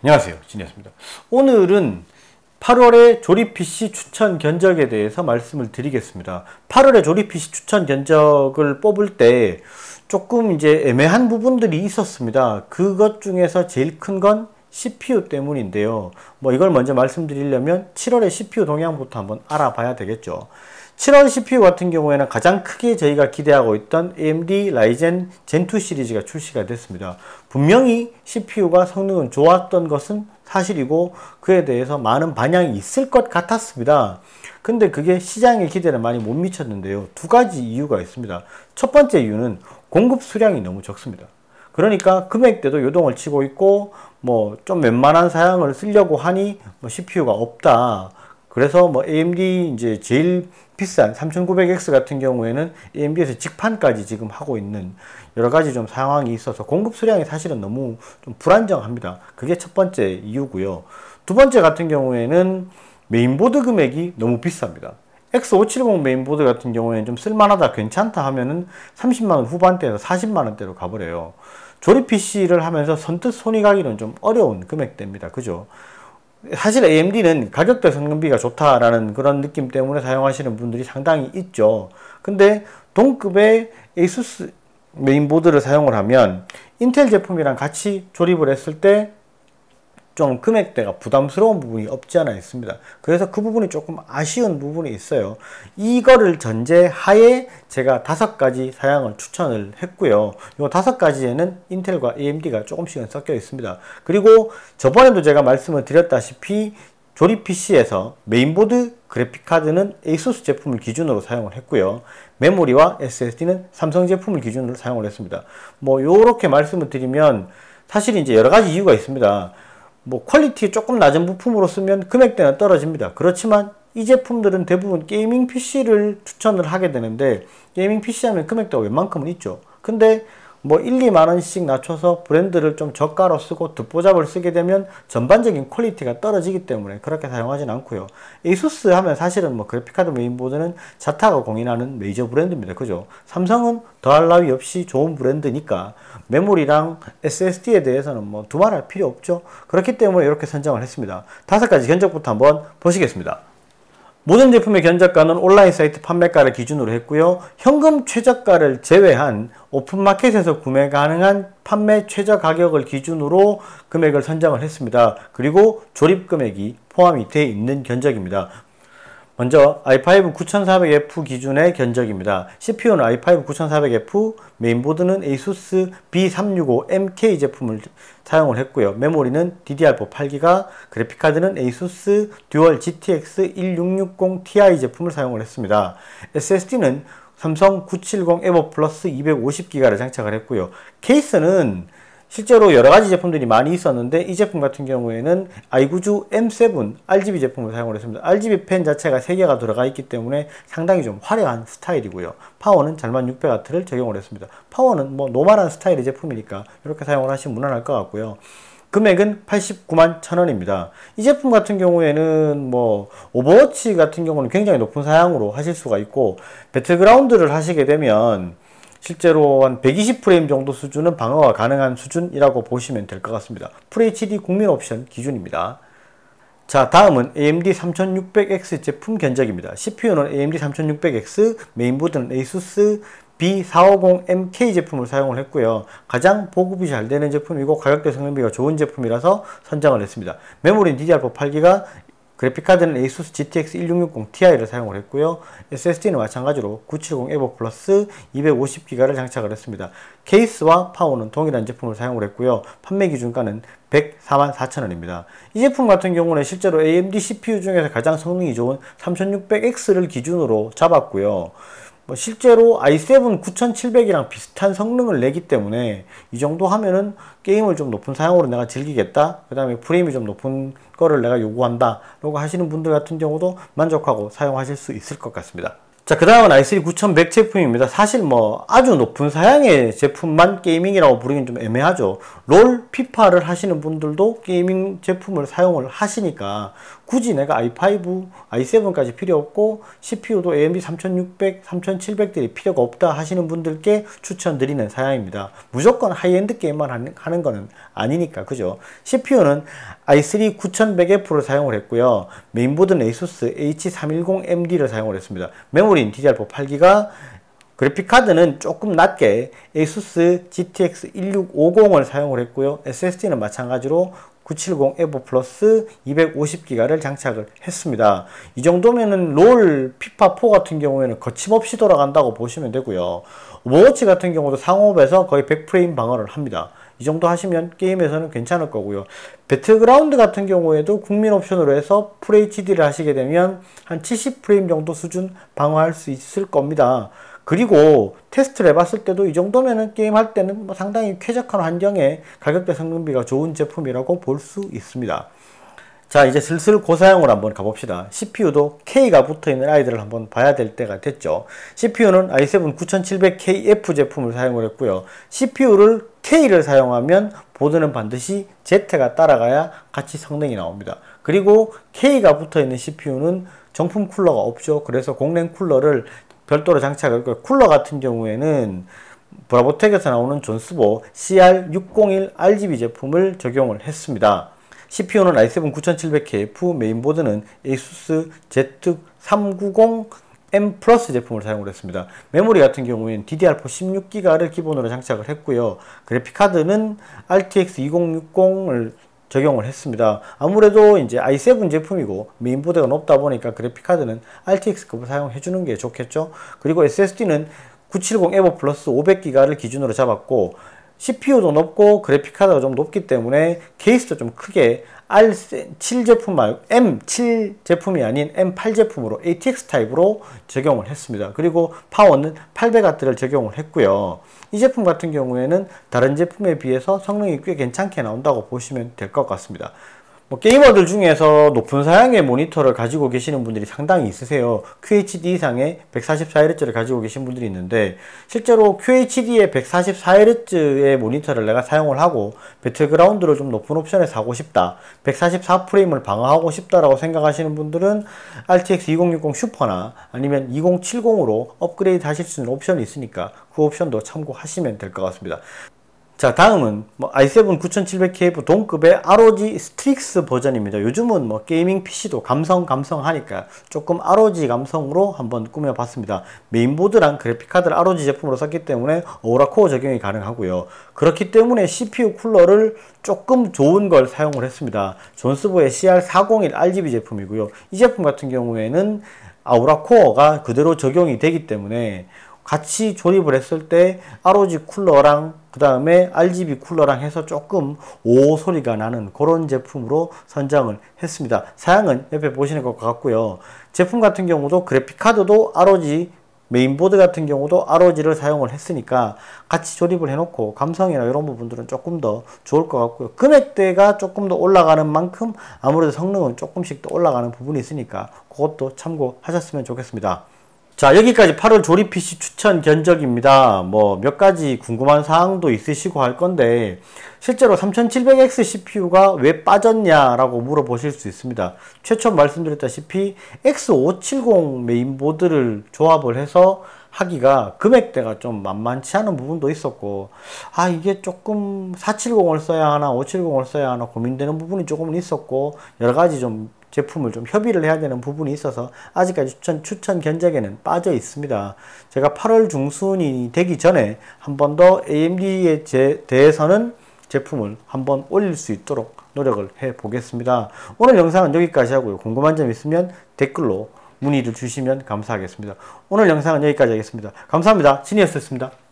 안녕하세요, 진이었습니다. 오늘은 8월의 조립 PC 추천 견적에 대해서 말씀을 드리겠습니다. 8월의 조립 PC 추천 견적을 뽑을 때 조금 이제 애매한 부분들이 있었습니다. 그것 중에서 제일 큰 건 CPU 때문인데요. 이걸 먼저 말씀드리려면 7월의 CPU 동향부터 한번 알아봐야 되겠죠. 7월 CPU 같은 경우에는 가장 크게 저희가 기대하고 있던 AMD 라이젠 젠2 시리즈가 출시가 됐습니다. 분명히 CPU가 성능은 좋았던 것은 사실이고 그에 대해서 많은 반향이 있을 것 같았습니다. 근데 그게 시장의 기대를 많이 못 미쳤는데요. 두 가지 이유가 있습니다. 첫 번째 이유는 공급 수량이 너무 적습니다. 그러니까 금액대도 요동을 치고 있고 좀 웬만한 사양을 쓰려고 하니 CPU가 없다. 그래서 AMD 이제 제일 비싼 3900X 같은 경우에는 AMD에서 직판까지 지금 하고 있는 여러 가지 좀 상황이 있어서 공급 수량이 사실은 너무 좀 불안정합니다. 그게 첫 번째 이유고요. 두 번째 같은 경우에는 메인보드 금액이 너무 비쌉니다. X570 메인보드 같은 경우에는 좀 쓸만하다, 괜찮다 하면은 30만원 후반대에서 40만원대로 가버려요. 조립 PC를 하면서 선뜻 손이 가기는 좀 어려운 금액대입니다. 그죠? 사실 AMD는 가격대 성능비가 좋다라는 그런 느낌 때문에 사용하시는 분들이 상당히 있죠. 근데 동급의 ASUS 메인보드를 사용을 하면 인텔 제품이랑 같이 조립을 했을 때 좀 금액대가 부담스러운 부분이 없지 않아 있습니다. 그래서 그 부분이 조금 아쉬운 부분이 있어요. 이거를 전제하에 제가 5가지 사양을 추천을 했고요. 이 5가지에는 인텔과 AMD가 조금씩은 섞여 있습니다. 그리고 저번에도 제가 말씀을 드렸다시피 조립 PC에서 메인보드 그래픽카드는 ASUS 제품을 기준으로 사용을 했고요. 메모리와 SSD는 삼성 제품을 기준으로 사용을 했습니다. 요렇게 말씀을 드리면 사실 이제 여러 가지 이유가 있습니다. 퀄리티 조금 낮은 부품으로 쓰면 금액대는 떨어집니다. 그렇지만 이 제품들은 대부분 게이밍 PC를 추천을 하게 되는데 게이밍 PC 하면 금액대가 웬만큼은 있죠. 근데 1, 2만원씩 낮춰서 브랜드를 좀 저가로 쓰고 듣보잡을 쓰게 되면 전반적인 퀄리티가 떨어지기 때문에 그렇게 사용하진 않고요. ASUS 하면 사실은 그래픽카드 메인보드는 자타가 공인하는 메이저 브랜드입니다. 그죠? 삼성은 더할 나위 없이 좋은 브랜드니까 메모리랑 SSD에 대해서는 두말할 필요 없죠. 그렇기 때문에 이렇게 선정을 했습니다. 5가지 견적부터 한번 보시겠습니다. 모든 제품의 견적가는 온라인 사이트 판매가를 기준으로 했고요. 현금 최저가를 제외한 오픈마켓에서 구매 가능한 판매 최저 가격을 기준으로 금액을 선정을 했습니다. 그리고 조립 금액이 포함이 되어 있는 견적입니다. 먼저 i5 9400F 기준의 견적입니다. CPU는 i5 9400F, 메인보드는 ASUS B365MK 제품을 사용을 했고요. 메모리는 DDR4 8GB, 그래픽카드는 ASUS 듀얼 GTX 1660ti 제품을 사용을 했습니다. SSD는 삼성 970 에버 플러스 250GB를 장착을 했고요. 케이스는 실제로 여러가지 제품들이 많이 있었는데 이 제품 같은 경우에는 i9주 M7 RGB 제품을 사용을 했습니다. RGB 펜 자체가 3개가 들어가 있기 때문에 상당히 좀 화려한 스타일이고요. 파워는 잘만 600W를 적용을 했습니다. 파워는 노멀한 스타일의 제품이니까 이렇게 사용을 하시면 무난할 것 같고요. 금액은 89만 1000원입니다. 이 제품 같은 경우에는 오버워치 같은 경우는 굉장히 높은 사양으로 하실 수가 있고 배틀그라운드를 하시게 되면 실제로 한 120프레임 정도 수준은 방어가 가능한 수준이라고 보시면 될 것 같습니다. FHD 국민 옵션 기준입니다. 자, 다음은 AMD 3600X 제품 견적입니다. CPU는 AMD 3600X, 메인보드는 ASUS B450MK 제품을 사용을 했고요. 가장 보급이 잘 되는 제품이고 가격대 성능비가 좋은 제품이라서 선정을 했습니다. 메모리는 DDR4 8GB, 그래픽카드는 ASUS GTX 1660ti를 사용을 했고요. SSD는 마찬가지로 970 에버 플러스 250GB를 장착을 했습니다. 케이스와 파워는 동일한 제품을 사용을 했고요. 판매 기준가는 104만 4천원입니다. 이 제품 같은 경우는 실제로 AMD CPU 중에서 가장 성능이 좋은 3600X를 기준으로 잡았고요. 실제로 i7 9700이랑 비슷한 성능을 내기 때문에 이 정도 하면은 게임을 좀 높은 사양으로 내가 즐기겠다, 그 다음에 프레임이 좀 높은 거를 내가 요구한다 라고 하시는 분들 같은 경우도 만족하고 사용하실 수 있을 것 같습니다. 자, 그 다음은 i3 9100 제품입니다. 사실 뭐 아주 높은 사양의 제품만 게이밍이라고 부르긴 좀 애매하죠. 롤, 피파를 하시는 분들도 게이밍 제품을 사용을 하시니까 굳이 내가 i5, i7까지 필요 없고 CPU도 AMD 3600, 3700들이 필요가 없다 하시는 분들께 추천드리는 사양입니다. 무조건 하이엔드 게임만 하는 거는 아니니까, 그죠? CPU는 i3 9100F를 사용을 했고요. 메인보드는 ASUS H310MD를 사용을 했습니다. 메모리는 DDR4 8GB, 그래픽카드는 조금 낮게 ASUS GTX 1650을 사용을 했고요. SSD는 마찬가지로 970 EVO 플러스 250기가를 장착을 했습니다. 이 정도면은 롤, 피파4 같은 경우에는 거침없이 돌아간다고 보시면 되고요. 오버워치 같은 경우도 상업에서 거의 100프레임 방어를 합니다. 이 정도 하시면 게임에서는 괜찮을 거고요. 배틀그라운드 같은 경우에도 국민 옵션으로 해서 FHD를 하시게 되면 한 70프레임 정도 수준 방어할 수 있을 겁니다. 그리고 테스트를 해봤을 때도 이 정도면은 게임할 때는 뭐 상당히 쾌적한 환경에 가격대 성능비가 좋은 제품이라고 볼 수 있습니다. 자, 이제 슬슬 고사양으로 한번 가봅시다. CPU도 K가 붙어있는 아이들을 한번 봐야 될 때가 됐죠. CPU는 i7 9700KF 제품을 사용을 했고요. CPU를 K를 사용하면 보드는 반드시 Z가 따라가야 같이 성능이 나옵니다. 그리고 K가 붙어있는 CPU는 정품 쿨러가 없죠. 그래서 공랭 쿨러를 별도로 장착을 했고요. 쿨러 같은 경우에는 브라보텍에서 나오는 존스보 CR601 RGB 제품을 적용을 했습니다. CPU는 i7 9700KF, 메인보드는 ASUS Z390M 플러스 제품을 사용을 했습니다. 메모리 같은 경우에는 DDR4 16기가를 기본으로 장착을 했고요. 그래픽카드는 RTX 2060을 적용을 했습니다. 아무래도 이제 i7 제품이고 메인보드가 높다 보니까 그래픽카드는 RTX급을 사용해 주는 게 좋겠죠. 그리고 SSD는 970 EVO 플러스 500기가를 기준으로 잡았고, CPU도 높고 그래픽카드가 좀 높기 때문에 케이스도 좀 크게 R7 제품 말고 M7 제품이 아닌 M8 제품으로 ATX 타입으로 적용을 했습니다. 그리고 파워는 800W를 적용을 했고요. 이 제품 같은 경우에는 다른 제품에 비해서 성능이 꽤 괜찮게 나온다고 보시면 될 것 같습니다. 뭐 게이머들 중에서 높은 사양의 모니터를 가지고 계시는 분들이 상당히 있으세요. QHD 이상의 144Hz를 가지고 계신 분들이 있는데, 실제로 QHD의 144Hz의 모니터를 내가 사용을 하고 배틀그라운드를 좀 높은 옵션에 사고 싶다, 144프레임을 방어하고 싶다라고 생각하시는 분들은 RTX 2060 슈퍼나 아니면 2070으로 업그레이드 하실 수 있는 옵션이 있으니까 그 옵션도 참고하시면 될 것 같습니다. 자, 다음은 뭐 i7 9700KF 동급의 ROG 스트릭스 버전입니다. 요즘은 뭐 게이밍 PC도 감성 하니까 조금 ROG 감성으로 한번 꾸며봤습니다. 메인보드랑 그래픽카드를 ROG 제품으로 썼기 때문에 오라 코어 적용이 가능하고요. 그렇기 때문에 CPU 쿨러를 조금 좋은 걸 사용을 했습니다. 존스보의 CR401 RGB 제품이고요. 이 제품 같은 경우에는 아우라 코어가 그대로 적용이 되기 때문에 같이 조립을 했을 때 ROG 쿨러랑 그 다음에 RGB 쿨러랑 해서 조금 오 소리가 나는 그런 제품으로 선정을 했습니다. 사양은 옆에 보시는 것 같고요. 제품 같은 경우도 그래픽카드도 ROG, 메인보드 같은 경우도 ROG를 사용을 했으니까 같이 조립을 해놓고 감성이나 이런 부분들은 조금 더 좋을 것 같고요. 금액대가 조금 더 올라가는 만큼 아무래도 성능은 조금씩 더 올라가는 부분이 있으니까 그것도 참고하셨으면 좋겠습니다. 자, 여기까지 8월 조립 PC 추천 견적입니다. 뭐 몇 가지 궁금한 사항도 있으시고 할 건데, 실제로 3700X CPU가 왜 빠졌냐라고 물어보실 수 있습니다. 최초 말씀드렸다시피 X570 메인보드를 조합을 해서 하기가 금액대가 좀 만만치 않은 부분도 있었고, 아 이게 조금 470을 써야 하나 570을 써야 하나 고민되는 부분이 조금은 있었고, 여러가지 좀 제품을 좀 협의를 해야 되는 부분이 있어서 아직까지 추천 견적에는 빠져 있습니다. 제가 8월 중순이 되기 전에 한 번 더 AMD에 대해서는 제품을 한번 올릴 수 있도록 노력을 해 보겠습니다. 오늘 영상은 여기까지 하고요. 궁금한 점 있으면 댓글로 문의를 주시면 감사하겠습니다. 오늘 영상은 여기까지 하겠습니다. 감사합니다. 진이었습니다.